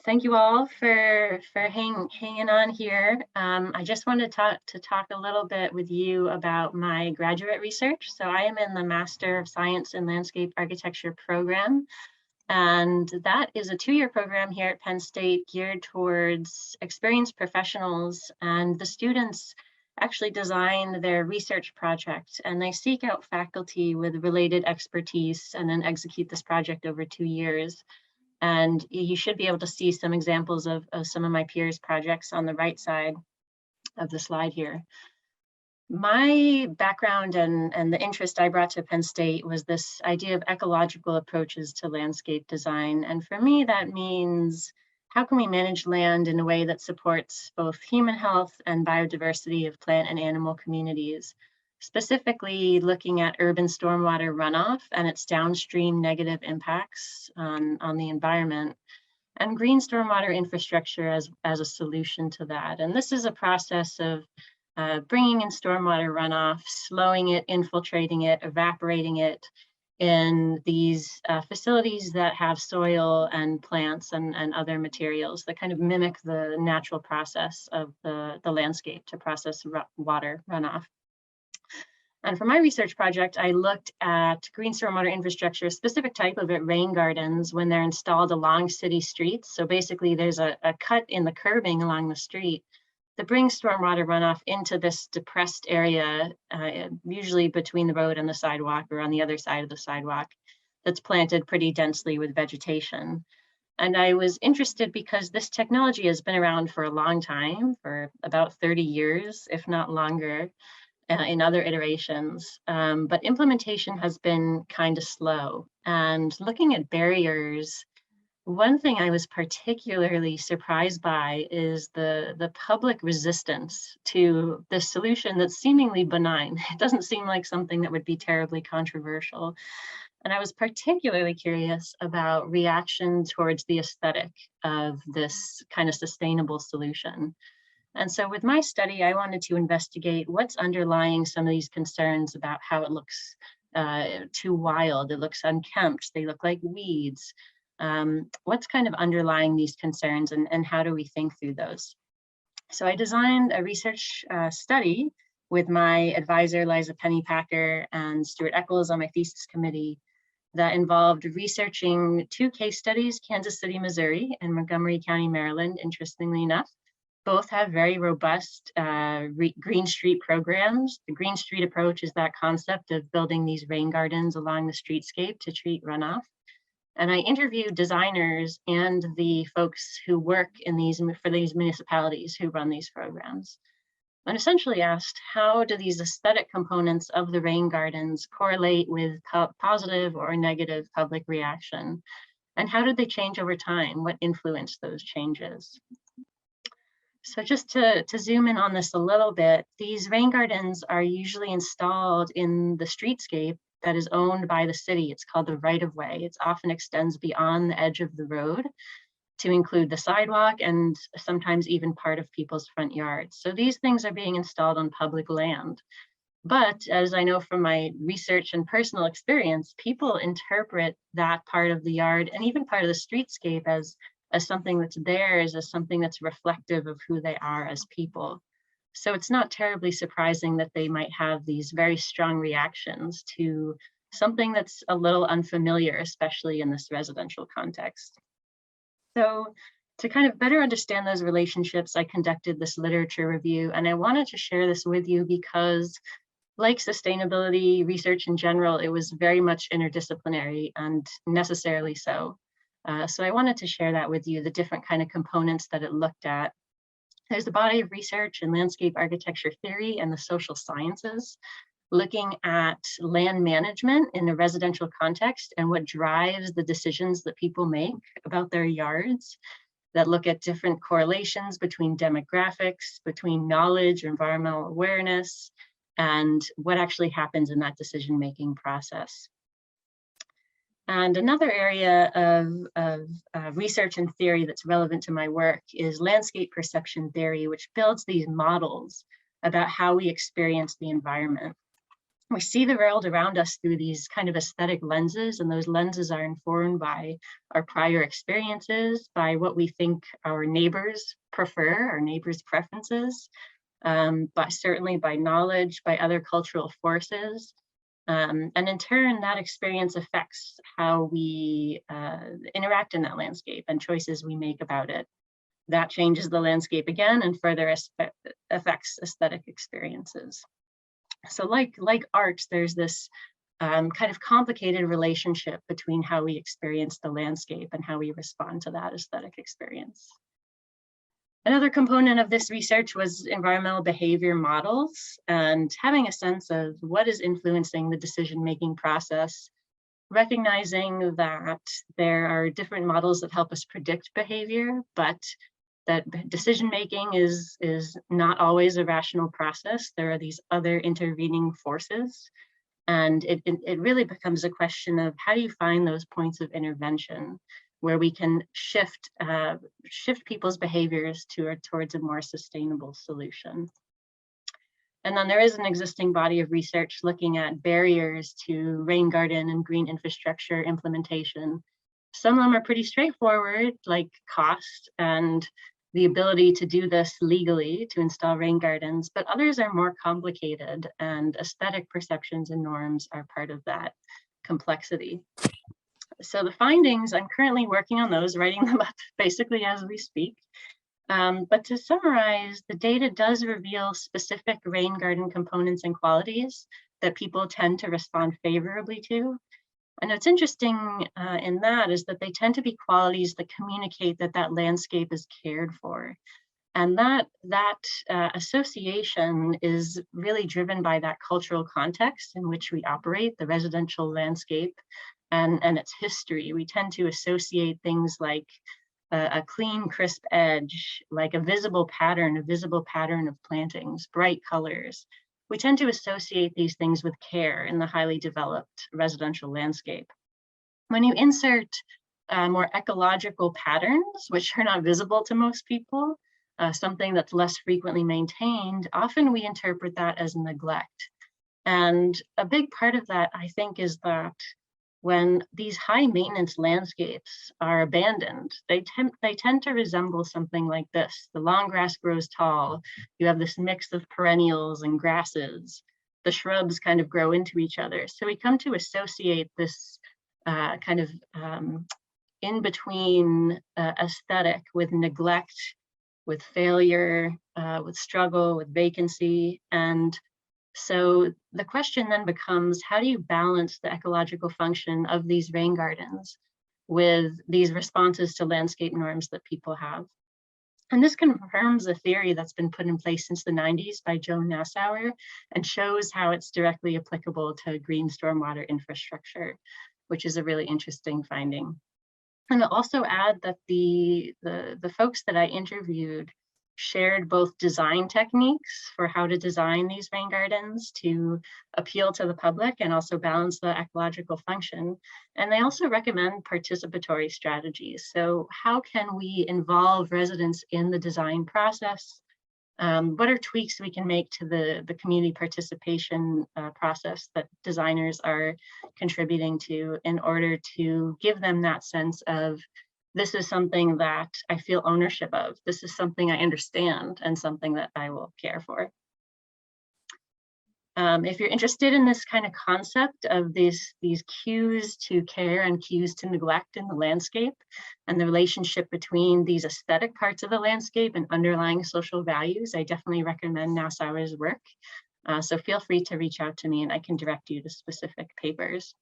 Thank you all for hanging on here. I just wanted to talk a little bit with you about my graduate research. So I am in the Master of Science in Landscape Architecture program, and that is a 2-year program here at Penn State geared towards experienced professionals, and the students actually design their research project and they seek out faculty with related expertise and then execute this project over 2 years. And you should be able to see some examples of some of my peers' projects on the right side of the slide here. My background and the interest I brought to Penn State was this idea of ecological approaches to landscape design. And for me, that means how can we manage land in a way that supports both human health and biodiversity of plant and animal communities, specifically looking at urban stormwater runoff and its downstream negative impacts on the environment, and green stormwater infrastructure as a solution to that. And this is a process of bringing in stormwater runoff, slowing it, infiltrating it, evaporating it in these facilities that have soil and plants and other materials that kind of mimic the natural process of the landscape to process water runoff. And for my research project, I looked at green stormwater infrastructure, a specific type of it, rain gardens, when they're installed along city streets. So basically there's a cut in the curbing along the street that brings stormwater runoff into this depressed area, usually between the road and the sidewalk or on the other side of the sidewalk, that's planted pretty densely with vegetation. And I was interested because this technology has been around for a long time, for about 30 years, if not longer, in other iterations, but implementation has been kind of slow. And looking at barriers, one thing I was particularly surprised by is the public resistance to this solution that's seemingly benign. It doesn't seem like something that would be terribly controversial. And I was particularly curious about reaction towards the aesthetic of this kind of sustainable solution. And so with my study, I wanted to investigate what's underlying some of these concerns about how it looks too wild, it looks unkempt, they look like weeds. What's kind of underlying these concerns and how do we think through those? So I designed a research study with my advisor, Liza Pennypacker, and Stuart Eccles on my thesis committee that involved researching 2 case studies, Kansas City, Missouri, and Montgomery County, Maryland, interestingly enough. Both have very robust Green Street programs. The Green Street approach is that concept of building these rain gardens along the streetscape to treat runoff. And I interviewed designers and the folks who work for these municipalities who run these programs, and essentially asked, how do these aesthetic components of the rain gardens correlate with positive or negative public reaction? And how did they change over time? What influenced those changes? So just to zoom in on this a little bit, these rain gardens are usually installed in the streetscape that is owned by the city. It's called the right-of-way. It often extends beyond the edge of the road to include the sidewalk and sometimes even part of people's front yards. So these things are being installed on public land. But as I know from my research and personal experience, people interpret that part of the yard and even part of the streetscape as something that's theirs, as something that's reflective of who they are as people. So it's not terribly surprising that they might have these very strong reactions to something that's a little unfamiliar, especially in this residential context. So to kind of better understand those relationships, I conducted this literature review, and I wanted to share this with you because, like sustainability research in general, it was very much interdisciplinary and necessarily so. So I wanted to share that with you, the different kind of components that it looked at. There's a body of research in landscape architecture theory and the social sciences, looking at land management in a residential context and what drives the decisions that people make about their yards, that look at different correlations between demographics, between knowledge, environmental awareness, and what actually happens in that decision-making process. And another area of research and theory that's relevant to my work is landscape perception theory, which builds these models about how we experience the environment. we see the world around us through these kind of aesthetic lenses, and those lenses are informed by our prior experiences, by what we think our neighbors prefer, our neighbors' preferences, but certainly by knowledge, by other cultural forces. And in turn, that experience affects how we interact in that landscape and choices we make about it. That changes the landscape again and further affects aesthetic experiences. So like art, there's this kind of complicated relationship between how we experience the landscape and how we respond to that aesthetic experience. Another component of this research was environmental behavior models and having a sense of what is influencing the decision-making process, recognizing that there are different models that help us predict behavior, but that decision-making is not always a rational process. There are these other intervening forces. And it really becomes a question of how do you find those points of intervention where we can shift people's behaviors towards a more sustainable solution. And then there is an existing body of research looking at barriers to rain garden and green infrastructure implementation. Some of them are pretty straightforward, like cost and the ability to do this legally to install rain gardens, but others are more complicated, and aesthetic perceptions and norms are part of that complexity. So the findings, I'm currently working on those, writing them up basically as we speak. But to summarize, the data does reveal specific rain garden components and qualities that people tend to respond favorably to. And what's interesting in that is that they tend to be qualities that communicate that that landscape is cared for. And that association is really driven by that cultural context in which we operate, the residential landscape and its history. We tend to associate things like a clean, crisp edge, like a visible pattern of plantings, bright colors. We tend to associate these things with care in the highly developed residential landscape. When you insert more ecological patterns, which are not visible to most people, something that's less frequently maintained, often we interpret that as neglect. And a big part of that, I think, is that when these high maintenance landscapes are abandoned, they tend to resemble something like this. The long grass grows tall. You have this mix of perennials and grasses. The shrubs kind of grow into each other. So we come to associate this kind of in-between aesthetic with neglect, with failure, with struggle, with vacancy. And so the question then becomes, how do you balance the ecological function of these rain gardens with these responses to landscape norms that people have? And this confirms a theory that's been put in place since the 90s by Joan Nassauer and shows how it's directly applicable to green stormwater infrastructure, which is a really interesting finding. And I'll also add that the folks that I interviewed shared both design techniques for how to design these rain gardens to appeal to the public and also balance the ecological function. And they also recommend participatory strategies. So how can we involve residents in the design process? What are tweaks we can make to the community participation process that designers are contributing to in order to give them that sense of, this is something that I feel ownership of. This is something I understand and something that I will care for. If you're interested in this kind of concept of these cues to care and cues to neglect in the landscape and the relationship between these aesthetic parts of the landscape and underlying social values, I definitely recommend Nassauer's work. So feel free to reach out to me and I can direct you to specific papers.